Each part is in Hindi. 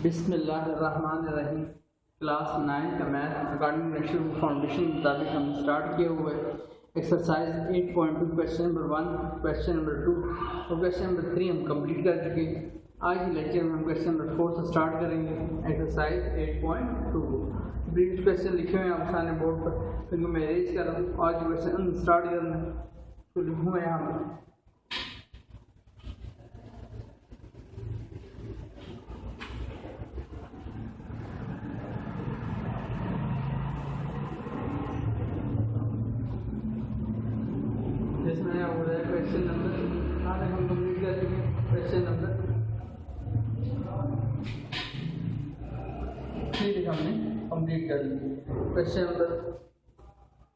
बिस्मिल्लाहिर्रहमानिर्रहीम। क्लास 9 का मैथ अकॉर्डिंग नेशनल फाउंडेशन के मुताबिक हम स्टार्ट किए हुए exercise 8.2 question number 1, question number 2 और क्वेश्चन नंबर 3 हम कंप्लीट कर चुके हैं। आज के लेक्चर में हम क्वेश्चन नंबर 4 से स्टार्ट करेंगे एक्सरसाइज 8.2 को। प्रीवियस क्वेश्चन लिखे हुए हैं आपके सामने बोर्ड पर, क्योंकि मैं अरेंज कर रहा हूँ। आज क्वेश्चन स्टार्ट करना है तो लिखूँगा यहाँ पर क्वेश्चन नंबर आज हम कंप्लीट कर चुके हैं। क्वेश्चन नंबर 3 हमने कंप्लीट कर लिया। क्वेश्चन नंबर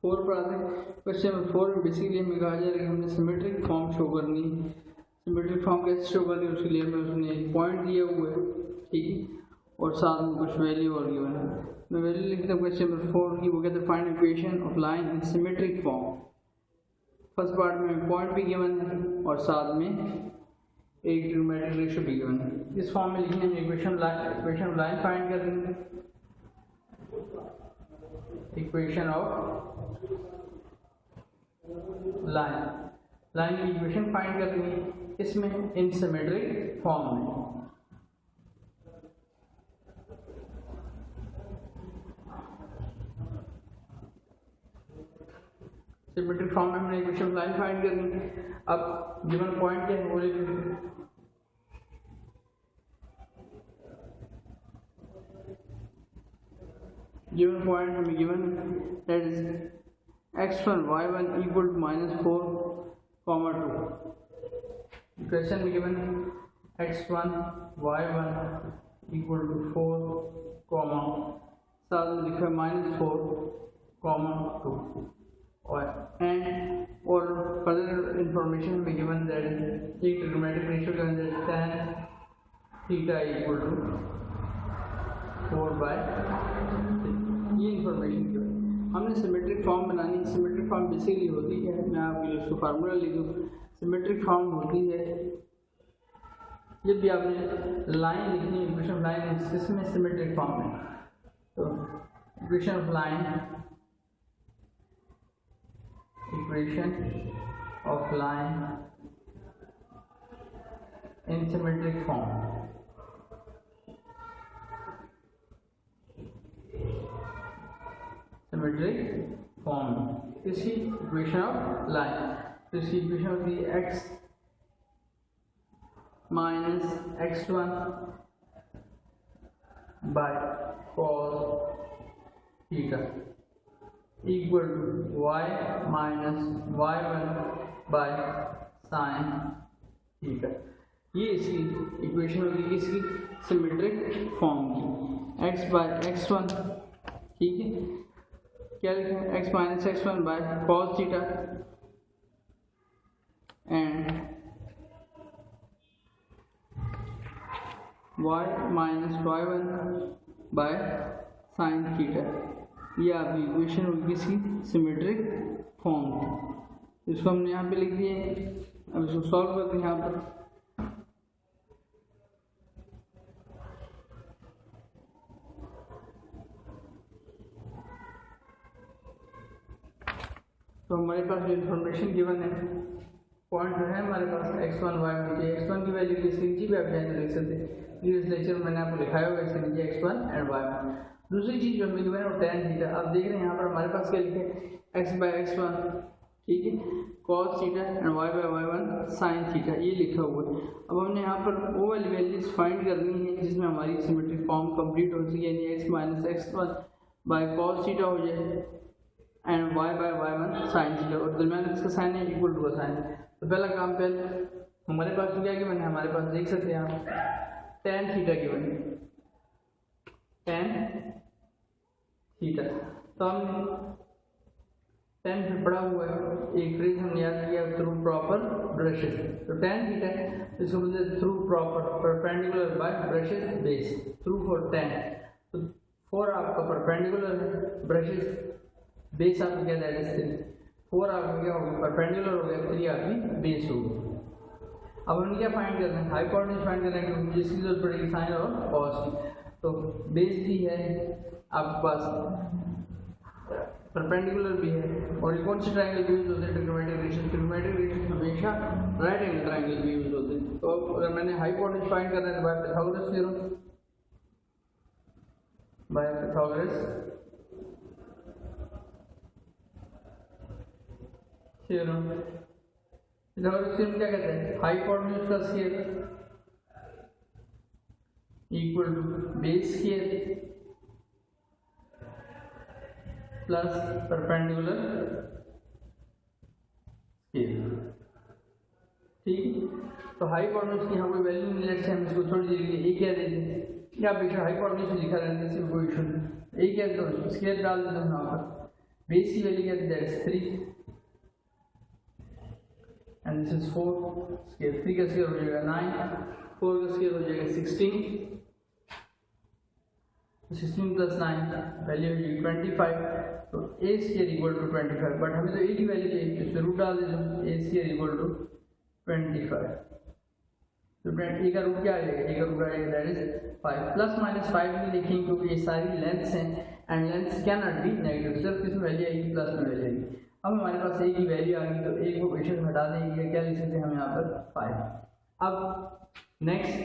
4 पर आते हैं। क्वेश्चन नंबर 4 में बेसिकली हमें कहा जा रहा है कि हमने सिमेट्रिक फॉर्म शो करनी है। सिमेट्रिक फॉर्म कैसे शो करनी है उसके लिए हमें उसने एक पॉइंट दिया हुआ है, ठीक है, और साथ में कुछ वैल्यू और गिवन है। मैं वैल्यू लिखता हूँ क्वेश्चन नंबर 4 की, वो कहते हैं find equation of line in symmetric form. First part में पॉइंट भी गिवन है और साथ में एक ट्रिग्नोमेट्रिक रेशियो भी गिवन है। इस फॉर्म में लिखने में इक्वेशन ऑफ लाइन फाइंड कर देंगे। इक्वेशन ऑफ लाइन की इक्वेशन फाइंड कर देंगे, इसमें इन सिमेट्रिक फॉर्म में। सिमेट्रिक फॉर्म में हमने इक्वेशन ऑफ लाइन फाइंड करनी है। अब गिवन पॉइंट क्या है वो लिख लेंगे। गिवन पॉइंट हमें given that is x1 y1 equal to -4, 2। Question में given x1 y1 equal to 4, साथ में लिखा है -4, 2 और फर्दर इंफॉर्मेशन में गिवन दैट एक trigonometric ratio given that tan theta equal to 4/6। ये इंफॉर्मेशन गिवन। हमने सिमेट्रिक फॉर्म बनानी है। सिमेट्रिक फॉर्म बेसिकली होती है, मैं आपके लिए उसको फार्मूला लिख दूँ। सिमेट्रिक फॉर्म होती है जब भी आपने लाइन लिखनी है, इक्वेशन ऑफ लाइन इसमें सिमेट्रिक फॉर्म है। तो equation of line in symmetric form। इसकी इक्वेशन ऑफ लाइन, तो इसकी इक्वेशन होती है x minus x1 by cos theta equal to y minus y1 by sine theta. ये इसकी इक्वेशन होगी किसकी? सिमेट्रिक फॉर्म की। x बाय x1, ठीक है, क्या लिखा है? x minus x1 by cos theta and y minus y1 by sine theta. ये आपकी इक्वेशन होगी किसकी? सिमेट्रिक फॉर्म की। इसको हमने यहाँ पे लिख दिए। अब इसको सॉल्व करते हैं यहाँ पर। तो हमारे पास जो इन्फॉर्मेशन गिवन है, पॉइंट जो है हमारे पास x1 y1 की। x1 की वैल्यू इसके नीचे भी आप चाहें तो लिख सकते हैं। प्रीवियस लेक्चर में मैंने आपको लिखाया होगा इसके नीचे x1 एंड y1। दूसरी चीज जो हमें गिवन है वो tan थीटा। आप देख रहे हैं यहाँ पर हमारे पास क्या लिखा है? x बाय x1, ठीक है, cos theta and y by y1 sine theta, ये लिखा हुआ है। अब हमने यहाँ पर वो वाली वैल्यूज फाइंड करनी है जिसमें हमारी सिमेट्रिक फॉर्म कंप्लीट हो सके, यानी x minus x1 by cos theta हो जाए and y by y1 sine theta, और दरमियान इसका साइन है इक्वल टू का साइन। तो पहला काम पहले हमारे पास तो क्या गिवन है? हमारे पास देख सकते हैं आप tan थीटा गिवन है, tan थीटा। तो हमने tan फिर पढ़ा हुआ है, एक फ्रेज हमने याद किया, थ्रू प्रॉपर ब्रशेस। तो tan थीटा है, इसको बोलते हैं through proper perpendicular by brushes base, through for tan। तो 4 आपका परपेंडिकुलर है, ब्रशेस बेस आपका क्या दैट इज 3। 4 आपका क्या होगा? परपेंडिकुलर हो गया, 3 आपकी बेस होगी। अब हम क्या फाइंड करना है? हाइपोटेन्यूज फाइंड करना है, क्योंकि जिसकी जरूरत पड़ेगी साइन और कॉस की। तो बेस भी है आपके पास, परपेंडिकुलर भी है, और कौन से ट्रायंगल भी यूज होते हैं? Trigonometric ratio. ट्रिग्नोमेट्रिक रेशियो हमेशा राइट एंगल ट्रायंगल भी यूज होते हैं। तो अगर मैंने हाइपोटेन्यूज फाइंड करना है तो by Pythagoras theorem, by Pythagoras theorem. Pythagoras theorem क्या कहते हैं? हाइपोटेन्यूज का square equal to base square plus perpendicular square. ठीक, तो हाइपोटेन्यूज की यहाँ कोई वैल्यू नहीं, लेट्स से हम इसको थोड़ी देर के लिए ए कह देते हैं, या बेशक हाइपोटेन्यूज लिखा रहने से कोई इशू नहीं। ए कह दो, स्केयर डाल देते हैं यहाँ पर, बेस की वैल्यू क्या that is 3 and this is 4, square 3 का स्केयर हो जाएगा 9, 4 का स्केयर हो जाएगा 16, 16 प्लस 9 वैल्यू हो जाएगी 25। तो ए स्केयर इक्वल टू 25, बट हमें तो ए की वैल्यू चाहिए, तो इसमें रूट डाल देते, ए स्केयर इक्वल टू 25। तो ए का रूट क्या आ जाएगा? ए का रूट आएगा दैट इज 5, प्लस माइनस 5 भी लिखेंगे क्योंकि ये सारी लेंथ्स हैं and lengths can not be negative, सिर्फ किसमें वैल्यू आएगी? प्लस में वैल्यू आएगी। अब हमारे पास ए की वैल्यू आ गई, तो ए को बेशक हटा देंगे, क्या लिख सकते हैं हम यहाँ पर 5। अब नेक्स्ट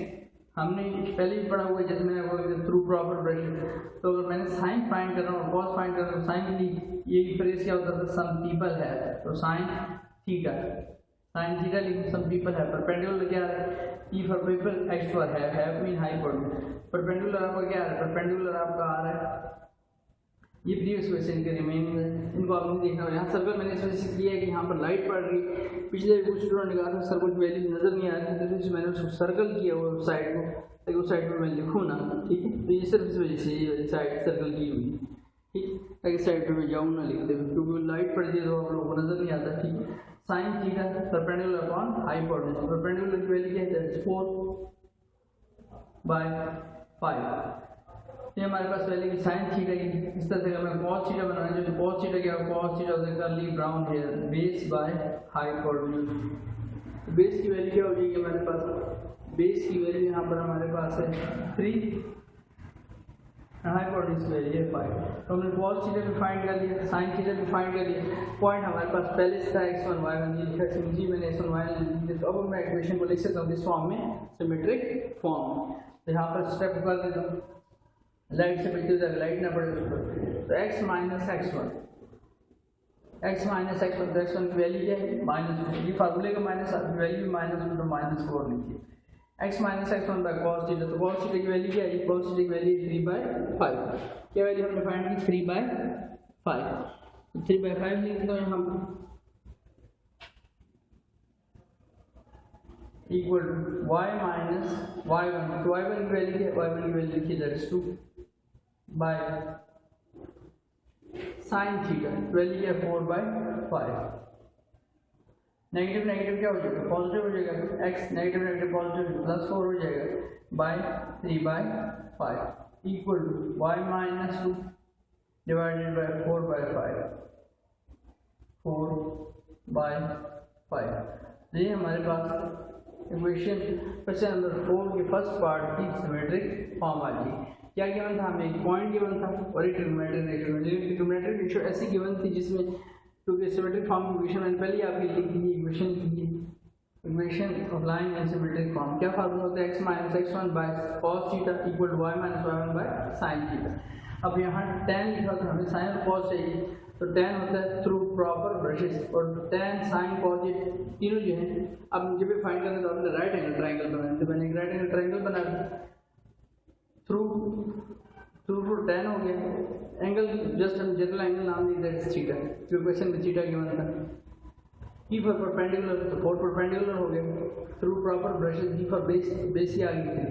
हमने पहले भी पढ़ा हुआ है, जैसे मैंने बोला थ्रू प्रॉपर ब्रशेस। तो अगर मैंने साइन फाइंड कर रहा हूँ, कॉस फाइंड कर रहा हूँ, साइन की ये फ्रेज क्या होता है? सम पीपल है, तो साइन थीटा, साइन थीटा लिखो, सम पीपल है। परपेंडिकुलर क्या है? E for people, x for have mean hypotenuse. Perpendicular आपका क्या है? परपेंडिकुलर आपका आ रहा है, ये प्रीवियस क्वेश्चन इनके रिमेनिंग है, इनको आपने देखना होगा। यहाँ सर्कल मैंने इस वजह से किया है कि यहाँ पर लाइट पड़ रही है, पिछले कुछ स्टूडेंट ने कहा था सर्कल की वैल्यू नजर नहीं आ रही, तो मैंने उसको सर्कल किया वो साइड को, ताकि उस साइड में मैं लिखूँ ना, ठीक है। तो ये सिर्फ इस वजह से ये साइड सर्कल की हुई, ठीक, ताकि साइड पे मैं जाऊँ ना लिखते हुए, क्योंकि लाइट पड़ती है तो आप लोगों को नजर नहीं आता, ठीक है। Sine theta perpendicular upon hypotenuse, perpendicular की वैल्यू क्या है? 4/5। ये हमारे पास पहले की साइन थीटा की, इस तरह से अगर मैं कॉस थीटा बनाना जो कॉस थीटा क्या है? कॉस थीटा होता है curly brown hair base by hypotenuse. Base की वैल्यू क्या हो जाएगी हमारे पास? बेस की वैल्यू यहाँ पर हमारे पास है 3, हाइपोटेन्यूज की वैल्यू है 5। तो हमने कॉस थीटा भी फाइंड कर लिया, साइन थीटा भी फाइंड कर लिया। पॉइंट हमारे पास पहले से था x1 y1, ये लिखा समझिए मैंने x1 y1 लिख दिया। तो अब मैं इक्वेशन को लिख सकता हूँ इस फॉर्म में, सिमेट्रिक फॉर्म में। तो यहाँ पर स्टेप कर देता हूँ, लाइट से बचते हुए लाइट ना पड़े उस पर। तो x माइनस x1, तो x1 की वैल्यू क्या है? -4। ये फार्मूले का माइनस वैल्यू -1 तो -4 लिखिए। x minus x1 by cos theta, तो कॉस थीटा की वैल्यू क्या है? कॉस थीटा की वैल्यू 3/5। क्या वैल्यू हमने फाइंड की? 3/5। तो 3/5 लिख दो यहाँ equal to y minus y1, तो y1 की वैल्यू क्या है? y1 की वैल्यू लिखिए that is 2 bye sine theta, value क्या है? 4/5। नेगेटिव नेगेटिव क्या हो जाएगा? पॉजिटिव हो जाएगा, x नेगेटिव नेगेटिव पॉजिटिव +4 हो जाएगा by 3/5 equal to y minus 2 divided by 4/5, 4/5। ये हमारे पास इक्वेशन क्वेश्चन नंबर 4 के फर्स्ट पार्ट की सिमेट्रिक फॉर्म आ गई। क्या गिवन था? हमें एक पॉइंट गिवन था और एक ट्रिग्नोमेट्रिक रेशियो। ट्रिग्नोमेट्रिक रेशियो ऐसी गिवन थी जिसमें, क्योंकि सिमेट्रिक फॉर्म की इक्वेशन मैंने पहले आपके लिख दी, इक्वेशन की equation of line in symmetric form. क्या फार्मूला होता है? x minus x1 by cos theta equal to y minus y1 by sine theta. अब यहाँ tan लिखा था, हमें साइन और कॉस चाहिए, तो tan होता है थ्रू प्रॉपर ब्रशेस, और tan साइन कॉस ये तीनों जो हैं, अब मुझे भी फाइंड करना, तो आपने राइट एंगल ट्राइंगल बनाया, तो मैंने एक राइट एंगल ट्राइंगल बना दिया। थ्रू tan हो गया, एंगल जस्ट हम जनरल एंगल नाम दी दैट इज थीटा, जो क्वेश्चन में थीटा गिवन था। ई फॉर परपेंडिकुलर, तो 4 परपेंडिकुलर हो गया। Through proper brushes, B for base, base ही आ गई थी।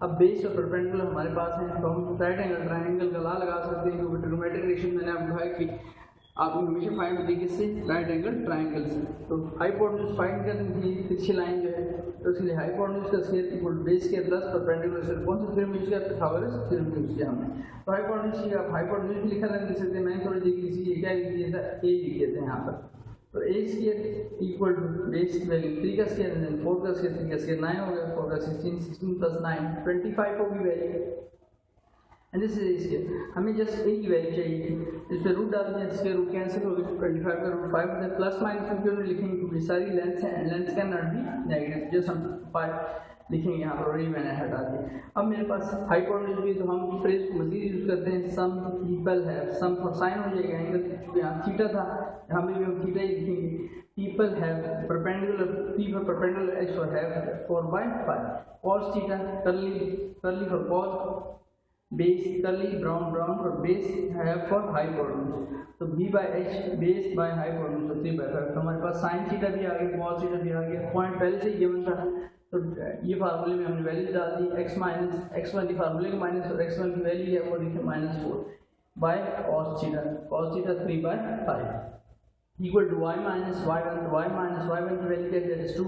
अब बेस और परपेंडिकुलर हमारे पास है, तो हम राइट एंगल ट्राइंगल का ला लगा सकते हैं, क्योंकि ट्रिग्नोमेट्रिक रेशियो मैंने आपको कहा कि आप हमेशा फाइंड होती है किससे? राइट एंगल ट्राइंगल से। तो हाइपोटेन्यूज फाइंड करने की तिरछी लाइन जो है, तो इसलिए हाइपोटेन्यूज का स्क्वायर इक्वल टू बेस के प्लस परपेंडिकुलर से कौन सा थ्योरम यूज किया? पाइथागोरस थ्योरम यूज किया हमने। तो हाइपोटेन्यूज की आप हाइपोटेन्यूज भी लिखा था लिख सकते हैं, मैंने थोड़ी देख लीजिए ये क्या लिख दिया था, ए लिख दिया था यहाँ पर। तो ए स्क्वायर इक्वल टू बेस की वैल्यू 3 का स्क्वायर, देन 4 का स्क्वायर, 3 का स्क्वायर 9 हो गया, 4 का 16, 16 प्लस 9 25 होगी value. And this is square. हमें जस्ट ए की वैल्यू चाहिए थी, इस पर रूट डाल दिया, स्क्वायर रूट कैंसिल हो गया, 25 का रूट 5 होता है। प्लस माइनस में क्यों लिखेंगे क्योंकि सारी लेंथ है and length can not be negative, just हम 5 लिखेंगे यहाँ पर, और ये मैंने हटा दिया। अब मेरे पास हाइपोटेन्यूज भी, तो हम फ्रेज को मजीद यूज करते हैं, some people have, some for sine हो जाएगा एंगल, यहाँ थीटा था, यहाँ पे भी हम थीटा ही लिखेंगे। People have perpendicular, P for perpendicular, H for have 4/5, cos theta, करली फॉर cos, बेस करली, brown for base, have for hypotenuse, तो b by h base by hypotenuse, तो 3/5। तो हमारे पास साइन थीटा भी आ गया, cos थीटा भी आ गया, पॉइंट पहले से ही गिवन था, तो ये फार्मूले में हमने वैल्यू डाल दी, x माइनस x1 की फार्मूले का माइनस और x1 की वैल्यू है वो देखिए -4 by cos theta 3/5 equal to y minus y1, तो y माइनस y1 की वैल्यू क्या है, that is 2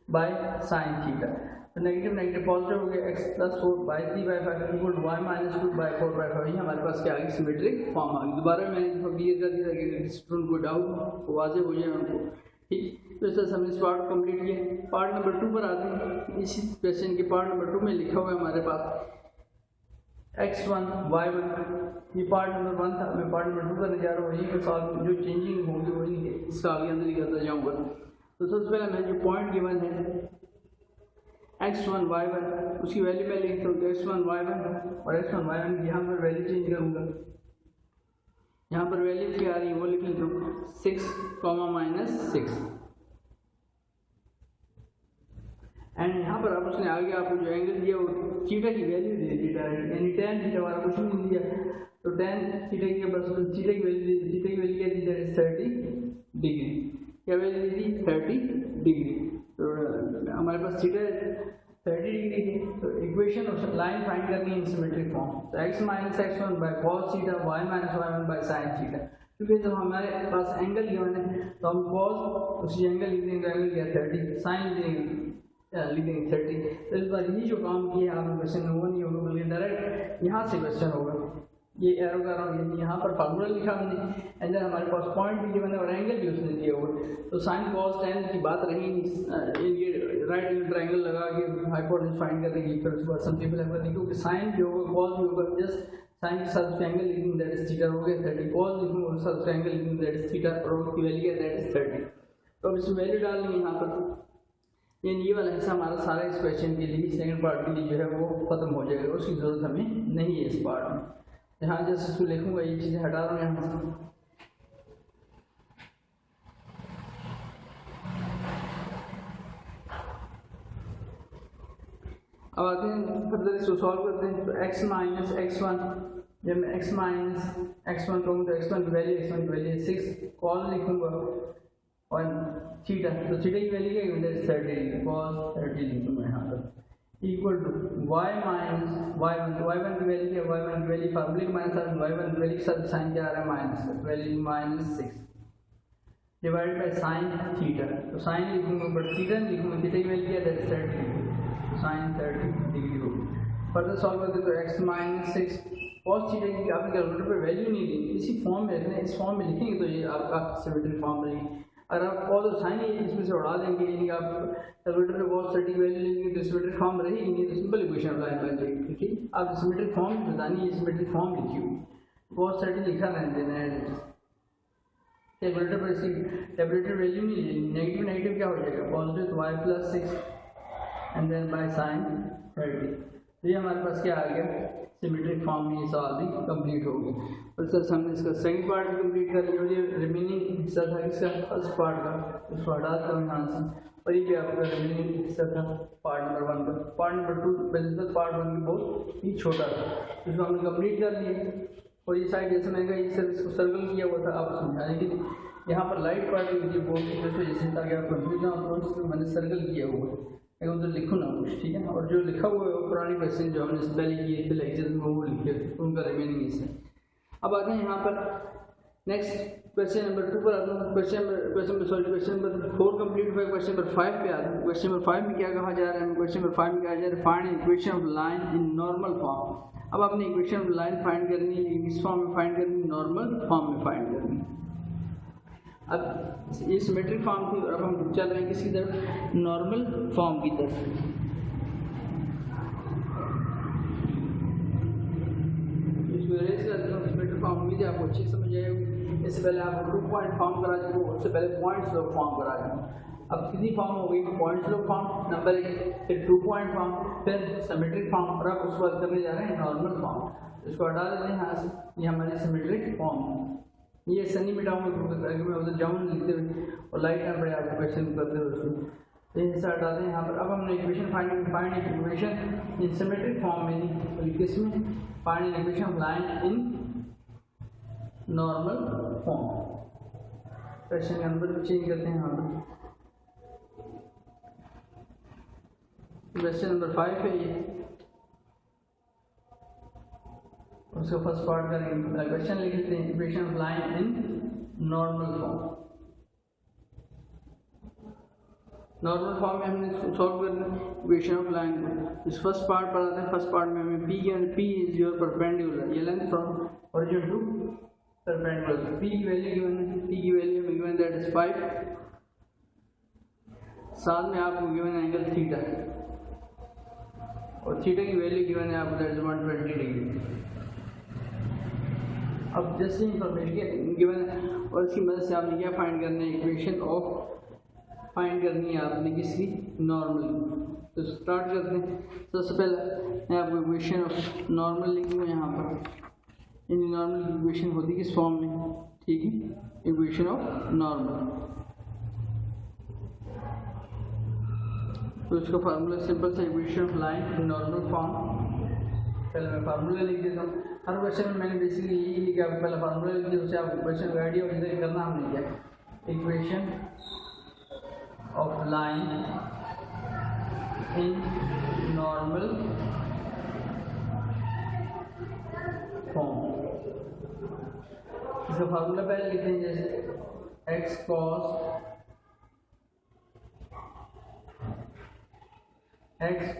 by sin theta, तो नेगेटिव पॉजिटिव हो गया, x plus 4 by 3/5 equal to y minus 2 by 4/5। ये हमारे पास क्या आ गई, सिमेट्रिक फॉर्म आ गई। दोबारा मैंने क्लियर कर दिया ताकि स्टूडेंट को डाउट वाज़ेह हो जाए उनको, ठीक। तो इस तरह से हमने इस पार्ट को कंप्लीट किया। पार्ट नंबर 2 पर आते हैं। इसी क्वेश्चन के पार्ट नंबर 2 में लिखा हुआ है हमारे पास x1 y1, ये पार्ट नंबर 1 था, मैं पार्ट नंबर 2 करने जा रहा हूँ। यही के साथ जो चेंजिंग होगी वही इसका आगे अंदर ही करता जाऊँगा। तो सबसे पहले मैं जो पॉइंट गिवन है x1 y1, उसकी वैल्यू मैं लिखता हूँ, तो x1 y1 और x1 y1 यहाँ पर वैल्यू चेंज करूँगा। यहाँ पर वैल्यू क्या आ रही है वो लिख लेता हूँ, 6, -6, एंड यहाँ पर अब उसने आगे आपको जो एंगल दिया वो थीटा की वैल्यू दे दी डायरेक्ट, यानी tan थीटा वाला कुछ नहीं दिया, तो tan थीटा की बस थीटा की वैल्यू दी, थीटा की वैल्यू क्या दी, दैट इज 30 डिग्री, क्या वैल्यू दी थी 30 डिग्री, तो हमारे पास थीटा 30 डिग्री की, तो इक्वेशन ऑफ लाइन फाइंड करनी है इन सिमेट्रिक फॉर्म, तो x minus x1 by cos theta, y minus y1 by sin theta, क्योंकि जब हमारे पास एंगल गिवन है तो हम cos उसी एंगल लिख देंगे, एंगल क्या 30, sin लिख देंगे 30। तो इस बार ये जो काम किया आपने क्वेश्चन में वो नहीं होगा, बल्कि डायरेक्ट यहाँ से क्वेश्चन होगा। ये एरो कर रहा हूँ, यहाँ पर फार्मूला लिखा हमने, एंड देन हमारे पास पॉइंट भी गिवन है और एंगल भी उसने दिया हुआ है, तो sin cos tan की बात रही, ये राइट एंगल ट्रायंगल लगा के हाइपोटेन्यूज फाइंड कर देगी, फिर उसके बाद सिंपल है क्योंकि sin भी होगा cos भी होगा, जस्ट sin के साथ उसका एंगल लिखेंगे दैट इज थीटा हो गया 30, cos लिखेंगे उसके साथ उसका एंगल लिखेंगे दैट इज थीटा, और उसकी वैल्यू है दैट इज 30। तो अब इसमें वैल्यू डालनी है यहाँ पर, ये वाला हिस्सा हमारा सारा इस क्वेश्चन के लिए, सेकंड पार्ट के लिए जो है वो खत्म हो जाएगा, उसकी ज़रूरत हमें नहीं है इस पार्ट में। यहाँ जैसे इसको लिखूंगा, ये चीज़ें हटा रहा हूँ यहाँ से। अब आते हैं फर्दर इसको सॉल्व करते हैं। तो x माइनस x1, जब मैं x माइनस x1 कहूँ तो x1 की वैल्यू 6, कॉस लिखूंगा और थीटा, तो थीटा की वैल्यू क्या है 30, cos 30 लिखूंगा यहाँ पर, equal to y minus y1, तो y1 की वैल्यू क्या है, y1 की वैल्यू फार्मूले के माइनस y1 की वैल्यू के साथ साइन क्या आ रहा है minus, value -6 divide by sine theta, तो साइन लिखूंगा बट थीटा लिखूंगा, थीटा की वैल्यू क्या है 30, साइन 30 डिग्री होगी। फर्दर सॉल्व करते तो x माइनस 6 cos थीटा की आपके कैलकुलेटर पे वैल्यू नहीं दी, इसी फॉर्म में रखना है, इस फॉर्म में लिखेंगे तो ये आपका सिमेट्रिक फॉर्म बनेगी। अगर आप cos और साइन इसमें से उड़ा देंगे, यानी आप कैलकुलेटर पे cos 30 की वैल्यू लेंगे तो सिमेट्रिक फॉर्म रहेगी नहीं, तो सिंपल इक्वेशन अप्लाई बन जाएगी। ठीक, आप सिमेट्रिक फॉर्म बतानी है, सिमेट्रिक फॉर्म लिखी हुई, cos 30 लिखा रहने देना है, कैलकुलेटर पर इसकी टेबलेटेड वैल्यू नहीं लेनी, नेगेटिव क्या हो जाएगा पॉजिटिव, तो y plus 6 and then by sine 30, तो ये हमारे पास क्या आ गया सिमेट्रिक फॉर्म में, ये सवाल भी कंप्लीट हो गया। और सर हमने इसका सेकंड पार्ट भी कंप्लीट कर लिया, ये रिमेनिंग हिस्सा था इसका फर्स्ट पार्ट का, उसको हटा देता हूँ यहाँ से, और ये भी आपका रिमेनिंग हिस्सा था पार्ट नंबर 1 का। पार्ट नंबर 2 पहले पार्ट 1 भी बहुत ही छोटा था, इसको हमने कंप्लीट कर लिया। और ये साइड जैसे मैंने कहा ये सर इसको सर्कल किया हुआ था, आप समझाने के लिए यहाँ पर लाइट पार्ट मुझे बोर्ड की वजह से ताकि आप कंफ्यूज ना हो, तो मैंने सर्कल किया हुआ है, मैं उधर लिखूँ ना कुछ, ठीक है। और जो लिखा हुआ है वो पुरानी क्वेश्चन जो हमने पहले किए थे लेक्चर में वो लिखे थे, उनका रिमेनिंग हिस्सा। अब आते हैं यहाँ पर नेक्स्ट क्वेश्चन नंबर 2 पर आते हैं। क्वेश्चन नंबर 4 कंप्लीट हुआ, क्वेश्चन नंबर 5 पे आते हैं। क्वेश्चन नंबर 5 में क्या कहा जा रहा है, क्वेश्चन नंबर 5 में कहा जा रहा है find equation of line in normal form. अब आपने इक्वेशन ऑफ लाइन फाइंड करनी है, इस फॉर्म में फाइंड करनी, नॉर्मल फॉर्म में फाइंड करनी। अब ये सिमेट्रिक फॉर्म थी और अब हम चल रहे हैं किसकी तरफ, नॉर्मल फॉर्म की तरफ। रेस कर देता हूँ सिमेट्रिक फॉर्म। उम्मीद है आपको अच्छी समझ आएगी। इससे पहले आपको 2 पॉइंट फॉर्म करा चुका हूँ, उससे पहले पॉइंट स्लोप फॉर्म करा चुका। अब कितनी फॉर्म हो गई? पॉइंट स्लोप फॉर्म नंबर 1, फिर 2 पॉइंट फॉर्म, फिर सिमेट्रिक फॉर्म, और अब उसके बाद करने जा रहे हैं नॉर्मल फॉर्म। इसको हटा देते हैं यहाँ से, ये हमारी सिमेट्रिक फॉर्म है। ये सनी मिटाऊंगा क्योंकि मैं उधर जाऊँ लिखते हुए और लाइट ना पड़े आपको क्वेश्चन करते हुए उसमें। ये हिस्सा हटाते हैं यहाँ पर। अब हमने equation find equation in symmetric form में, किसमें? Find equation of line in normal form. Question number भी चेंज करते हैं यहाँ पर। क्वेश्चन नंबर 5 है ये, उसका फर्स्ट पार्ट करेंगे। क्वेश्चन लिख लेते हैं equation of line in normal form. Normal form में हमने इसको सॉल्व करना है इक्वेशन ऑफ लाइन को। इस फर्स्ट पार्ट पर आते हैं। फर्स्ट पार्ट में हमें P given, P is your perpendicular, ये length from origin to perpendicular. P की वैल्यू गिवन है, पी की वैल्यू हमें गिवन दैट इज 5, साथ में आपको गिवन एंगल थीटा, और थीटा की वैल्यू गिवन है आपको दैट इज 120 डिग्री। अब जैसे इंफॉर्मेशन गिवन है और इसकी मदद से आपने क्या फाइंड करना है? इक्वेशन ऑफ फाइंड करनी है आपने किसकी? नॉर्मल। तो स्टार्ट करते हैं। सबसे पहले मैं आपको इक्वेशन ऑफ नॉर्मल लिखूँगा यहाँ पर। इन नॉर्मल की इक्वेशन होती है किस फॉर्म में? ठीक है, इक्वेशन ऑफ नॉर्मल। तो इसका फार्मूला सिंपल सा, equation of line in normal form. पहले मैं फार्मूला लिख देता हूँ। हर क्वेश्चन में मैंने बेसिकली यही लिखा, आपको पहले फार्मूला लिख दिया, उससे आपको क्वेश्चन का आइडिया हो जाए करना हमने क्या। Equation of line in normal form. इसका फार्मूला पहले लिखते हैं, जैसे x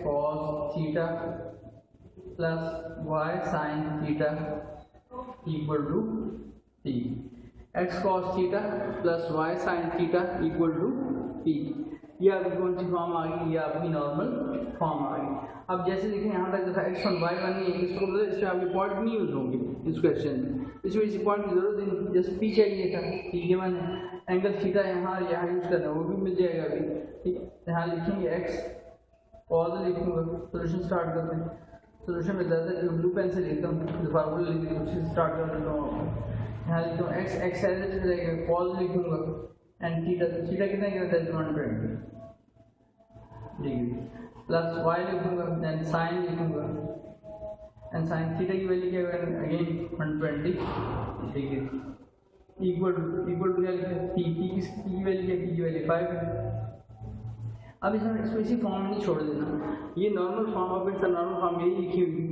cos theta plus y sine theta equal to p. X cos theta plus y sine theta equal to p. ये आपकी कौन सी फॉर्म आ गई? ये आपकी नॉर्मल फॉर्म आ गई। अब जैसे देखें यहाँ तक जैसा x1 y1 नहीं है, इसको मतलब इसमें आपके पॉइंट नहीं यूज होंगे इस क्वेश्चन में, इसमें इसी पॉइंट की जरूरत नहीं। जैसे पी चाहिए था, पी गिवन है, एंगल थीटा यहाँ यूज करना है, वो भी मिल जाएगा अभी। ठीक, यहाँ लिखेंगे x कॉस लिखूंगा। सोल्यूशन स्टार्ट करते हैं। सोल्यूशन में ज़्यादा जो ब्लू पेन से लिखता हूँ, जो फार्मूला लिख देता उससे स्टार्ट कर देता हूँ आपको। यहाँ लिखता हूँ एक्स एज रहेगा, कॉस लिखूंगा, एंड थीटा कितना गिवन था? 120 डिग्री, प्लस वाई लिखूंगा, देन साइन लिखूंगा, एंड साइन थीटा की वैल्यू क्या है? अगेन 120 डिग्री इक्वल टू क्या लिखा है? पी की वैल्यू क्या? पी की वैल्यू 5 है। अब इसमें इसी फॉर्म में नहीं छोड़ देना, ये normal form of its normal form यही लिखी हुई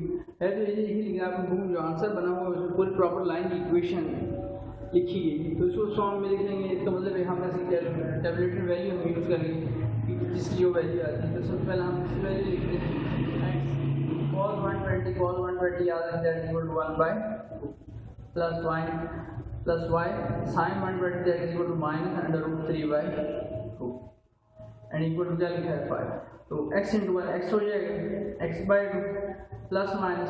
है, तो यही लिखी, लेकिन आपको जो आंसर बना हुआ है उसमें पूरी प्रॉपर लाइन की इक्वेशन लिखी गई, तो इसको फॉर्म में लिख लेंगे। इसका मतलब है हम ऐसे टेबलेटेड वैल्यू हम यूज़ करेंगे जिसकी जो वैल्यू आती है। तो सबसे पहले हम इसकी वैल्यू लिख लेते हैं, एक्स कॉस 120 याद रखते हैं equal to 1/2 plus y sine 120 equal to minus √3/2 and equal to क्या लिखा है? 5। तो x इंटू 1 x हो जाएगा, x/2 प्लस माइनस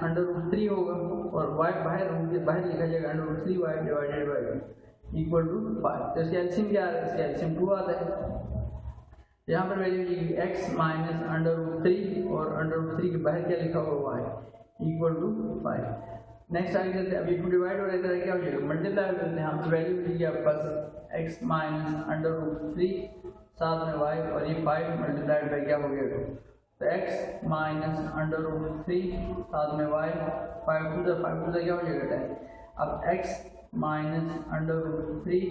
√3 होगा, और y बाहर लिखा जाएगा √3y divided by equal to 5। तो इसका एलसीएम क्या आ रहा है? इसका एलसीएम 2 आता है। यहाँ पर वैल्यू लिखी x माइनस √3 और √3 के बाहर क्या लिखा होगा? y equal to 5। नेक्स्ट आगे चलते हैं। अभी 2 डिवाइड हो रहा है, क्या हो जाएगा? मल्टीप्लाई करते हैं। यहाँ पर वैल्यू मिलेगी आपके पास x माइनस √3 साथ में y, और ये 5 मल्टीप्लाइड बाई क्या हो गया? तो x माइनस √3 साथ में y, 5 टू द क्या हो जाएगा? 10। अब x माइनस √3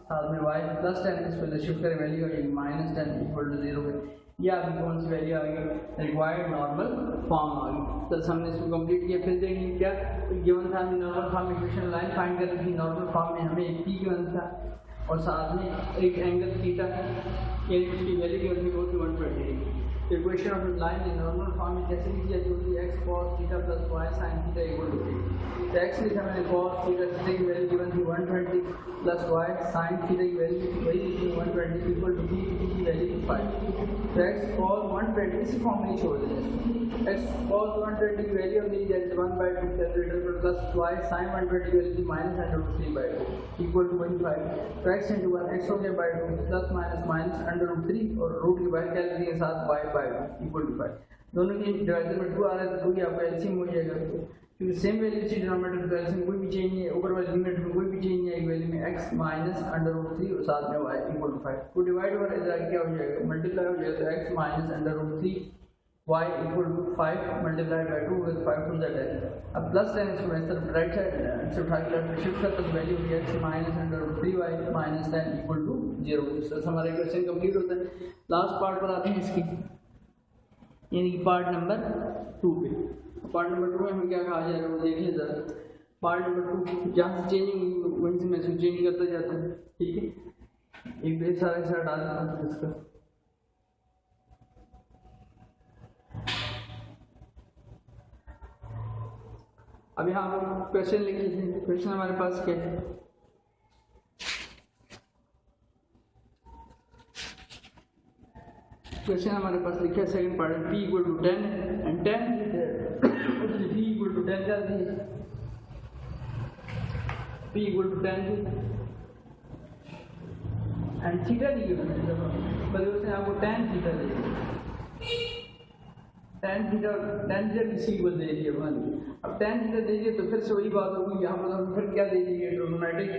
साथ में y प्लस 10, इस पर शिफ्ट करें, वैल्यू आ जाएगी -10 इक्वल टू 0। ये आपकी कौन सी वैल्यू आ गई? रिक्वायर्ड नॉर्मल फॉर्म आ गई। तो हमने इसको कंप्लीट किया। फिर देखेंगे क्या गिवन था, हमें normal form equation line find करनी थी। नॉर्मल फॉर्म में हमें एक p गिवन था और साथ में एक एंगल थीटा, उसकी वैल्यू गिवन थी 120 degree. Equation of line in normal form में कैसे लिखी जाती होती है, x cos theta plus y sine theta equal to theta. तो एक्स लिखा मैंने कॉस थीटा की वैल्यू गिवन थी 120 प्लस वाई साइन थीटा की वैल्यू वही लिखी 120 इक्वल टू थी की वैल्यू 5। तो एक्स कॉस 120 इसी फॉर्म में छोड़ दें। एक्स कॉस 120 की वैल्यू मिली जाएगी 1/2 कैलकुलेटर पर प्लस वाई साइन 120 की वैल्यू -√3/2 इक्वल टू 5। तो एक्स इंटू 1 एक्स हो गया बाई 2 प्लस माइनस माइनस √3 और रूट की बाहर कैलकुलेट के साथ y/2 इक्वल टू 5। दोनों के डिवाइडर में 2 आ रहा है तो 2 की आपका एलसीएम हो जाएगा, क्योंकि सेम वैल्यू इसी डिनोमिनेटर का एलसीएम कोई भी चेंज नहीं है, ऊपर वाले लिमिट में कोई भी चेंज नहीं है, एक वैल्यू में x माइनस √3 और साथ में y इक्वल टू 5। तो डिवाइड ओवर इधर क्या हो जाएगा, मल्टीप्लाई हो जाएगा, तो x minus √3 y equal to 5 multiply by 2 with 5 to the 10। अब प्लस 10 इसको मैं तरफ राइट साइड से उठा के लेफ्ट में शिफ्ट करता हूं, वैल्यू होगी x minus √3y minus 10 equal to 0। इस तरह हमारा इक्वेशन कंप्लीट होता है। लास्ट पार्ट पर आते हैं इसकी, यानी कि पार्ट नंबर 2 पे। पार्ट नंबर 2 में हमें क्या कहा जाएगा वो देख लें जरा। पार्ट नंबर 2 जहाँ से चेंजिंग वहीं से मैं इसको चेंज करता जाता हूँ, ठीक है। एक बेस सारा ऐसा डाल देता हूँ इसका। अब यहाँ हम क्वेश्चन लिख लेते हैं। क्वेश्चन हमारे पास क्या है, क्वेश्चन हमारे पास लिखा है सेकंड पार्ट में p equal to 10 and 10 p equal to 10 कर दिए, p equal to 10 and theta दी गई है, बदले से आपको tan थीटा दे tan थीटा की सीक्वल दे दिया मान लीजिए। अब tan थीटा दे दिए तो फिर से वही बात होगी, यहाँ पर हम फिर क्या दे दीजिए, ट्रिग्नोमेट्रिक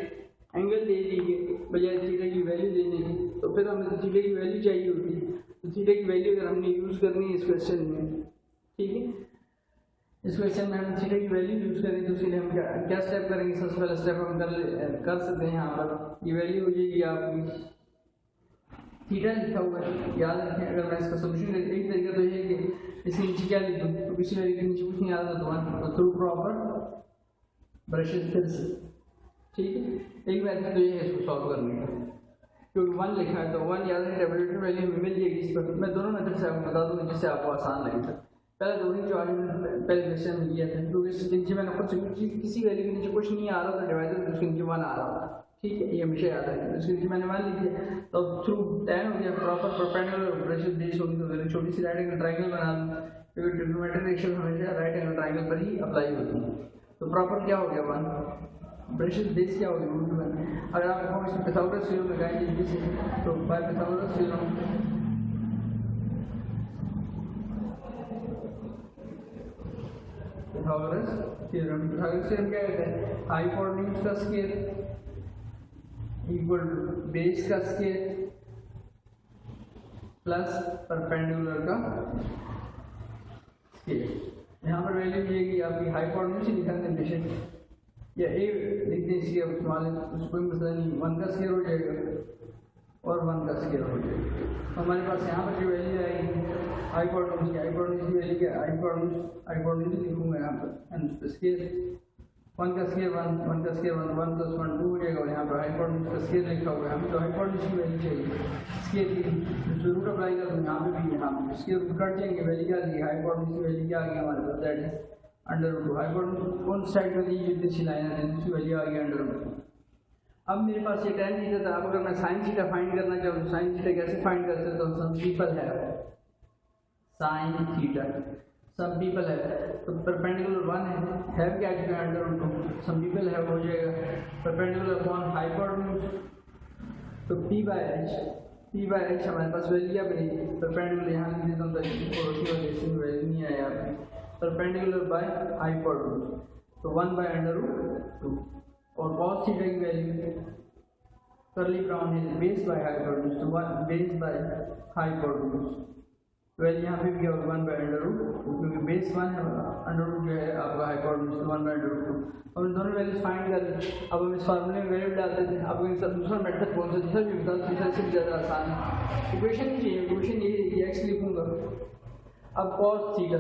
एंगल दे दीजिए बजाय थीटा की वैल्यू देने की। तो फिर हमें थीटा की वैल्यू चाहिए होती है, तो थीटा की वैल्यू अगर हमने यूज़ करनी है इस क्वेश्चन में, ठीक है, इस क्वेश्चन में हम थीटा की वैल्यू यूज़ करें तो उसके लिए हम क्या स्टेप करेंगे। सबसे पहला स्टेप हम कर सकते हैं, यहाँ पर ये वैल्यू हो जाएगी आपकी थीटा लिखा हुआ है, याद रखें। अगर मैं इसका सोल्यूशन एक तरीका तो ये है कि इसके नीचे क्या लिखूँ, तो किसी वैल्यू के नीचे कुछ नहीं आता तो थ्रू प्रॉपर ब्रशेस फिर से, ठीक है। एक मेथड तो ये है इसको सॉल्व करने का, क्योंकि 1 लिखा है तो 1 याद है टेबलेटर वैल्यू में मिल जाएगी। इस पर मैं दोनों मेथड से आपको बता दूंगा जिससे आपको आसान लगेगा। पहले दोनों जो आज पहले क्वेश्चन में किया था, तो इसके नीचे मैंने खुद से किसी वैल्यू के नीचे कुछ नहीं आ रहा था डिवाइडर, तो उसके नीचे 1 आ रहा था, ठीक है, ये हमेशा याद रखें। उसके नीचे मैंने 1 लिख दिया, तो थ्रू 10 हो गया, प्रॉपर परपेंडिकुलर ब्रशेस बेस होगी, तो छोटी सी राइट एंगल ट्रायंगल बना दूँ, क्योंकि ट्रिग्नोमेट्रिक रेशियो हमेशा राइट एंगल ट्रायंगल पर ही अप्लाई होती है। तो प्रॉपर क्या हो गया 1 ब्रशेस बेस क्या होगी रूट 1। अगर आप हम इसमें पिथागोरस थ्योरम लगाएंगे जैसे, तो bye Pythagoras theorem Pythagoras theorem क्या कहते हैं, हाइपोटेन्यूज का स्क्वायर इक्वल टू बेस का स्क्वायर प्लस परपेंडिकुलर का स्क्वायर। यहाँ पर वैल्यू मिलेगी आपकी हाइपोटेन्यूज ही लिखा है बेशक, या ए लिख दें इसके मान लें, उसको कोई मसला नहीं, 1 का स्क्वायर हो जाएगा और 1 का स्क्वायर हो जाएगा। हमारे पास यहाँ पर जो वैल्यू आएगी हाइपोटेन्यूज की वैल्यू क्या, हाइपोटेन्यूज लिखूंगा यहाँ पर एंड उसका स्क्वायर 1 का स्क्वायर 1 का स्क्वायर 1 प्लस 1 2 हो जाएगा, और यहाँ पर हाइपोटेन्यूज का स्क्वायर लिखा हुआ है। हमें तो हाइपोटेन्यूज की वैल्यू चाहिए, स्क्वायर की जो रूट अप्लाई कर दूँ यहाँ पे भी, यहाँ पे स्क्वायर रूट कट जाएंगे, वैल्यू क्या आ गई हाइपोटेन्यूज की वैल्यू क्या आ गई हमारे पास, दैट इज √2। हाइपोटेन्यूज कौन साइड में दी जितनी सी लाइन है उसकी वैल्यू आ गई √2। अब मेरे पास ये tan थीटा था, अब अगर मैं sin थीटा फाइंड करना चाहूँ तो sin थीटा कैसे फाइंड कर सकता हूँ, सम पीपल है sin थीटा, सम पीपल है तो परपेंडिकुलर 1 है क्या √2, सम पीपल है हो जाएगा परपेंडिकुलर अपॉन हाइपोटेन्यूज, तो p/h हमारे पास वैल्यू क्या बनेगी, परपेंडिकुलर यहाँ लिख देता हूँ ताकि वैल्यू नहीं आया परपेंडिकुलर बाय हाइपोटेन्यूज, तो 1/√2 और cos थीटा की वैल्यू करली ब्राउन है बेस बाय हाइपोटेन्यूज, तो 1 बेस बाय हाइपोटेन्यूज वैल्यू यहाँ पे भी होगा 1/√2, क्योंकि बेस 1 है √2 जो है आपका हाइपोटेन्यूज 1/√2। अब इन दोनों वैल्यूज फाइंड कर लें। अब हम इस फार्मूले में वैल्यू डालते थे। अब इन सब दूसरा मेथड कौन सा, दूसरा भी बता, तीसरा से ज़्यादा आसान है। इक्वेशन नहीं चाहिए, इक्वेशन ये है कि एक्स लिखूंगा। अब cos थीटा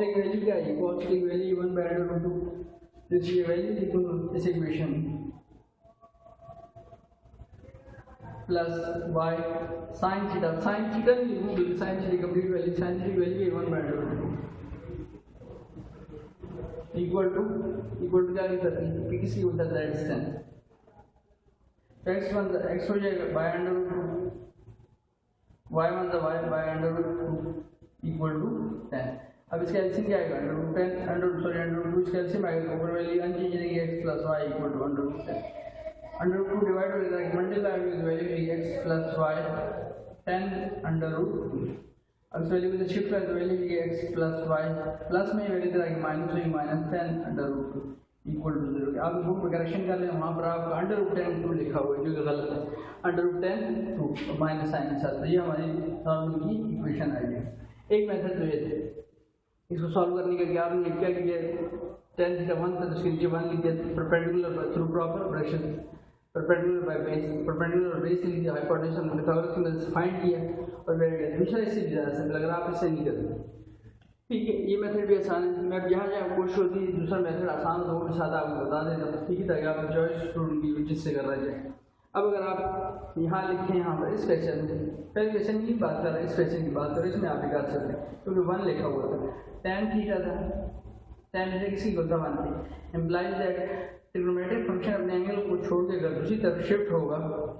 की वैल्यू क्या है, cos थीटा की वैल्यू 1/√2, तो इसकी वैल्यू लिखूंगा इस इक्वेशन में प्लस वाई साइन थीटा नहीं लिखूँ क्योंकि sine theta complete value sign theta की वैल्यू 1/√2 इक्वल टू क्या लिख सकते हैं कि किसकी होता है दैट इज 10 x हो जाएगा by√2 y1 by√2 equal to 10। अब इसका एलसीएम क्या आएगा √10 इसका एलसीएम आएगा ऊपर वैल्यू अनचेंज रहेगी x plus y equal to √10 √2 divide हो जाएगा multiply with value x plus y 10 √2। अब इस वैल्यू को शिफ्ट करें तो value x plus y plus में वैल्यू इधर आएगी माइनस होगी -10 √2 इक्वल टू 0। आप बुक में करेक्शन कर लें वहाँ पर आपका √10 लिखा हुआ है जो कि गलत है √10 माइनस साइन के साथ। तो ये हमारी नॉर्मल की इक्वेशन आई है। एक मेथड तो ये थे इसको सॉल्व करने का कि आपने क्या किया 10 थीटा 1 था तो उसके नीचे 1 लिख दिया perpendicular through proper brushes perpendicular by base perpendicular base लिख दिया हाइपोटेन्यूस हमने पिथागोरस की मदद से फाइंड किया और दूसरा इससे भी ज़्यादा सिंपल अगर आप इससे नहीं करते ठीक है। ये मेथड भी आसान है। मैं जहाँ कोशिश होती है दूसरा मेथड आसान हो तो वो भी साथ आपको बता देता हूँ ठीक है ताकि आप चॉइस स्टूडेंट की जिससे करना जाए। अब अगर आप यहाँ लिखें यहाँ पर इस क्वेश्चन में पहले क्वेश्चन की बात कर रहे हैं इस क्वेश्चन की बात कर रहे हैं इसमें आप कर सकते हैं क्योंकि 1 लिखा हुआ था tan थीटा था tan थीटा किसकी होता 1 थी एम्प्लाइज दैट ट्रिग्नोमेट्रिक फंक्शन अपने एंगल को छोड़ के अगर दूसरी तरफ शिफ्ट होगा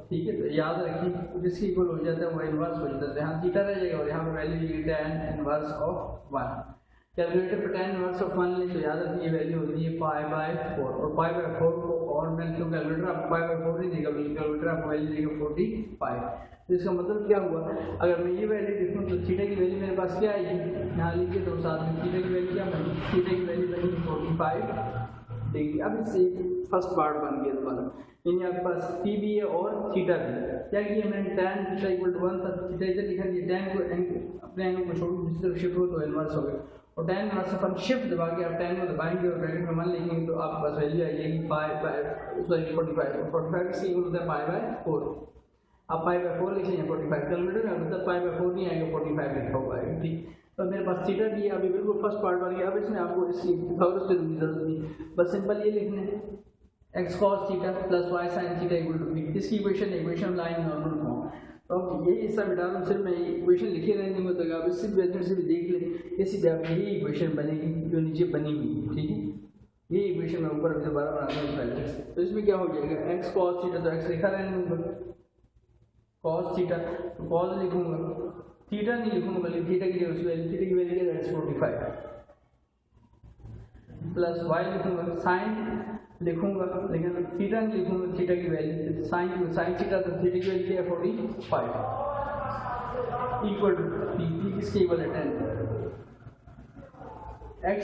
ठीक है तो याद रखिए जिसकी इक्वल हो जाता है वो इनवर्स हो जाता है। यहाँ थीटा रह जाएगा और यहाँ पर वैल्यू ये tan इनवर्स ऑफ 1 कैलकुलेटर पर tan इनवर्स ऑफ 1 ले तो याद रखिए ये वैल्यू होती है π/4 और π/4 को और मैं क्यों कैलकुलेटर आपको π/4 नहीं देगा बल्कि कैलकुलेटर आपको वैल्यू देगा 45। तो इसका मतलब क्या हुआ अगर मैं ये वैल्यू देखूँ तो थीटा की वैल्यू मेरे पास क्या आएगी यहाँ लीजिए तो साथ में थीटा की वैल्यू क्या बनी थीटा की वैल्यू बनी 45 डिग्री। अब इससे फर्स्ट पार्ट बन गया दोबारा यानी आपके पास पी भी है और थीटा भी क्या किया मैंने tan थीटा इक्वल टू 1 था थीटा इधर लिखा दिया tan को अपने एंगल को छोड़ जिस तरफ शिफ्ट हो तो इनवर्स हो गया और tan इनवर्स अपन शिफ्ट दबा के आप tan को दबाएंगे और ब्रैकेट में 1 लिखेंगे तो आपके पास वैल्यू आ जाएगी 45 किसकी इक्वल होता है π/4 आप π/4 लिखेंगे 45 कैलकुलेटर में मतलब π/4 नहीं आएगा 45 लिखा हुआ है ठीक। तो मेरे पास थीटा भी है अभी बिल्कुल फर्स्ट पार्ट बन गया। अब इसमें आपको इसकी पिथागोरस थ्योरम की जरूरत नहीं बस सिंपल ये लिखना है x cos थीटा प्लस y sin थीटा इक्वल टू b इसकी इक्वेशन लाइन नॉर्मल फॉर्म। तो अब ये हिस्सा मिटा दूँ सिर्फ मैं इक्वेशन लिखे रहने नहीं होता आप इसी मेथड से भी देख लें इसी पे आपकी यही इक्वेशन बनेगी जो नीचे बनी हुई है ठीक है। ये इक्वेशन मैं ऊपर दोबारा बनाता हूँ पहले से। तो इसमें क्या हो जाएगा x cos थीटा तो x लिखा रहने दूँगा cos थीटा तो cos लिखूंगा थीटा नहीं लिखूंगा बल्कि थीटा की वैल्यू थीटा की वैल्यू क्या है 45 प्लस y लिखूंगा sin लिखूंगा लेकिन थीटा नहीं लिखूंगा थीटा की वैल्यू sin थीटा तो थीटा की वैल्यू क्या है 45 इक्वल टू p किसके इक्वल है 10 x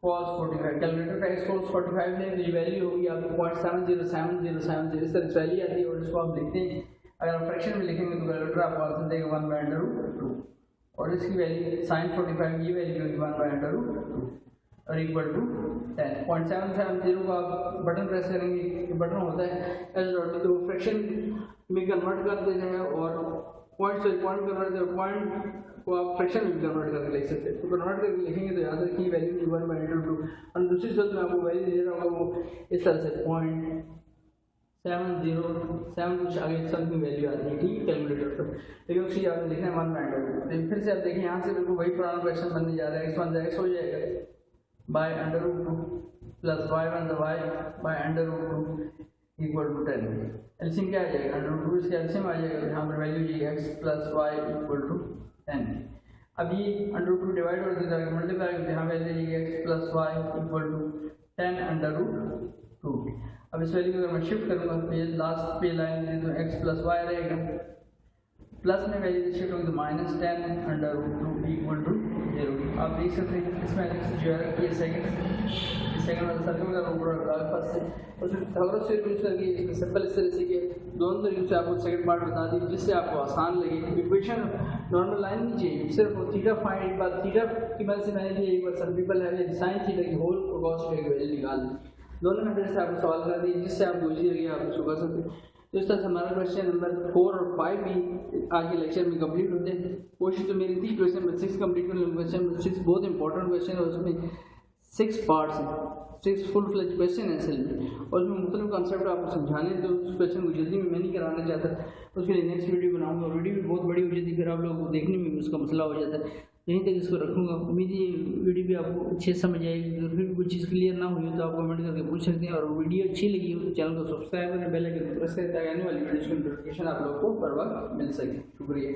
cos 45 कैलकुलेटर का x cos 45 है तो ये वैल्यू होगी आपको 0.707070 इस तरह वैल्यू आती है और इसको आप लिखते हैं अगर आप फ्रैक्शन में लिखेंगे तो कैलकुलेटर आपको आंसर देगा 1/√2 और इसकी वैल्यू sin 45 ये वैल्यू होगी 1/√2 और इक्वल टू 10 0.770 को आप बटन प्रेस करेंगे ये बटन होता है एस डॉट तो फ्रैक्शन में कन्वर्ट कर देते हैं और पॉइंट को आप फ्रैक्शन में कन्वर्ट करके लिख सकते हैं। तो कन्वर्ट करके लिखेंगे तो याद रखिए वैल्यू 1/√2 और दूसरी सूरत में आपको वैल्यू दे रहा होगा वो इस तरह से 0.707 कुछ आगे समथिंग वैल्यू आती है ठीक है कैलकुलेटर पर लेकिन उसकी आपने लिखना है 1/√2। तो फिर से आप देखें यहाँ से बिल्कुल वही पुराना क्वेश्चन बनने जा रहा है x1 x हो जाएगा by√2 plus y1 y by√2 equal to 10 LCM क्या आ जाएगा √2 इसका एलसीएम आ जाएगा यहाँ पर वैल्यू ये x plus y equal to 10। अब ये √2 डिवाइड हो जाएगा मल्टीप्लाई यहाँ वैल्यू ये x plus y equal to 10 √2। अब इस वैल्यू को अगर मैं शिफ्ट करूँगा तो ये लास्ट पे लाइन में तो x प्लस y रहेगा प्लस में वैल्यू शिफ्ट होगी तो -10 √2 इक्वल टू 0। आप देख सकते हैं इसमें जो है ये सेकंड वाला सर्कल का ऊपर फर्स्ट से उसमें पिथागोरस थ्योरम यूज करके इसमें सिंपल इस तरह से कि दोनों तरीकों से आपको सेकंड पार्ट बता दी जिससे आपको आसान लगे। इक्वेशन नॉर्मल लाइन नहीं चाहिए सिर्फ थीटा फाइंड एक बार थीटा की मदद से मैंने एक बार सम पीपल है साइन थीटा की होल और cos थीटा की वैल्यू निकाल दी दोनों मेथड से आपको सॉल्व कर दी जिससे आप बुझ गए आप उसको कर सकते। तो इस तरह से हमारा क्वेश्चन नंबर 4 और 5 भी आज के लेक्चर में कंप्लीट होते हैं। कोशिश तो मेरी थी क्वेश्चन नंबर 6 कंप्लीट करने क्वेश्चन नंबर 6 बहुत इंपॉर्टेंट क्वेश्चन है उसमें 6 पार्ट्स हैं, 6 फुल फ्लेज क्वेश्चन है असल में, और उसमें मुख्तलिफ कॉन्सेप्ट आपको समझाने, तो उस क्वेश्चन को जल्दी में मैं नहीं कराना चाहता, उसके लिए नेक्स्ट वीडियो बनाऊंगा। और वीडियो भी बहुत बड़ी हो जाती है, फिर आप लोगों को देखने में भी उसका मसला हो जाता है, यहीं तक इसको रखूँगा। उम्मीद है वीडियो भी आपको अच्छे समझ आएगी। अगर फिर भी कोई चीज़ क्लियर ना हुई हो तो आप कमेंट करके पूछ सकते हैं, और वीडियो अच्छी लगी हो तो चैनल को सब्सक्राइब करें, बेल आइकन प्रेस करें ताकि आने वाली वीडियो की नोटिफिकेशन आप लोगों को बर वक्त मिल सके। शुक्रिया।